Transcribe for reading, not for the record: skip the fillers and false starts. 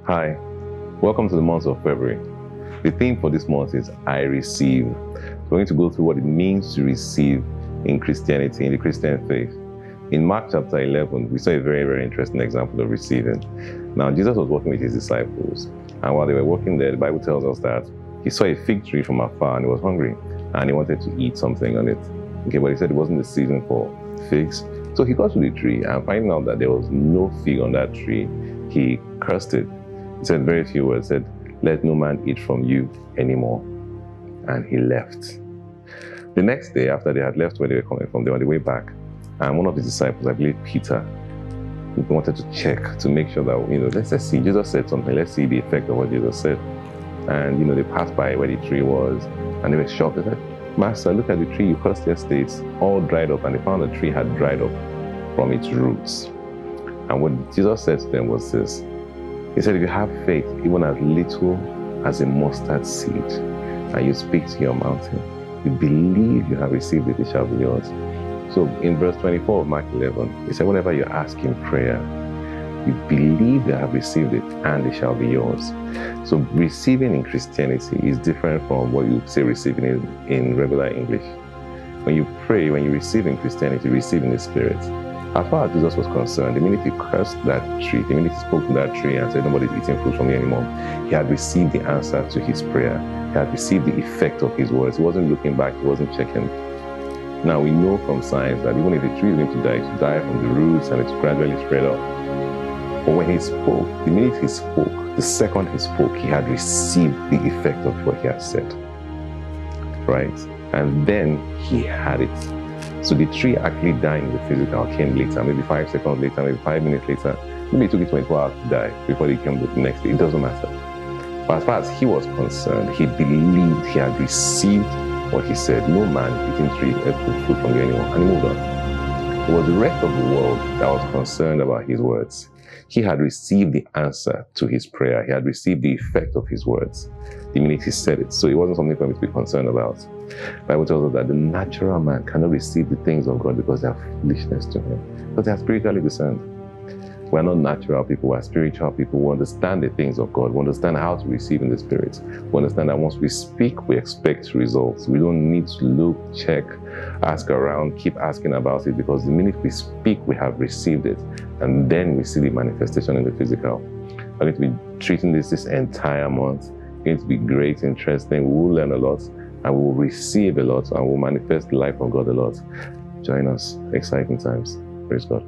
Hi, welcome to the month of February. The theme for this month is I receive. We're going to go through what it means to receive in Christianity, in the Christian faith. In Mark chapter 11, we saw a very, very interesting example of receiving. Now, Jesus was walking with his disciples, and while they were walking there, the Bible tells us that he saw a fig tree from afar and he was hungry, and he wanted to eat something on it. Okay, but he said it wasn't the season for figs. So he got to the tree, and finding out that there was no fig on that tree, he cursed it. He said very few words, said, "Let no man eat from you anymore." And he left. The next day, after they had left where they were coming from, they were on the way back. And one of his disciples, I believe Peter, wanted to check to make sure that, let's see, Jesus said something. Let's see the effect of what Jesus said. And, they passed by where the tree was and they were shocked. They said, "Master, look at the tree you cursed yesterday. It's all dried up." And they found the tree had dried up from its roots. And what Jesus said to them was this. He said, if you have faith, even as little as a mustard seed, and you speak to your mountain, you believe you have received it, it shall be yours. So in verse 24 of Mark 11, he said, whenever you ask in prayer, you believe you have received it, and it shall be yours. So receiving in Christianity is different from what you say receiving in regular English. When you pray, when you receive in Christianity, you receive in the Spirit. As far as Jesus was concerned, the minute he cursed that tree, the minute he spoke to that tree and said, "Nobody's eating fruit from me anymore," he had received the answer to his prayer. He had received the effect of his words. He wasn't looking back, he wasn't checking. Now we know from science that even if the tree is going to die from the roots and it's gradually spread up. But when he spoke, the minute he spoke, the second he spoke, he had received the effect of what he had said. Right? And then he had it. So the tree actually dying in the physical came later, maybe 5 seconds later, maybe 5 minutes later. Maybe it took it 24 hours to die before he came the next day. It doesn't matter. But as far as he was concerned, he believed he had received what he said. No man eating fruit from you anymore. And he moved on. It was the rest of the world that was concerned about his words. He had received the answer to his prayer. He had received the effect of his words the minute he said it. So it wasn't something for me to be concerned about. The Bible tells us that the natural man cannot receive the things of God because they are foolishness to him, because they are spiritually discerned. We are not natural people, we are spiritual people. We understand the things of God. We understand how to receive in the Spirit. We understand that once we speak, we expect results. We don't need to look, check, ask around, keep asking about it, because the minute we speak, we have received it. And then we see the manifestation in the physical. We're going to be treating this entire month. It's going to be great, interesting. We will learn a lot, and we will receive a lot, and we'll manifest the life of God a lot. Join us. Exciting times. Praise God.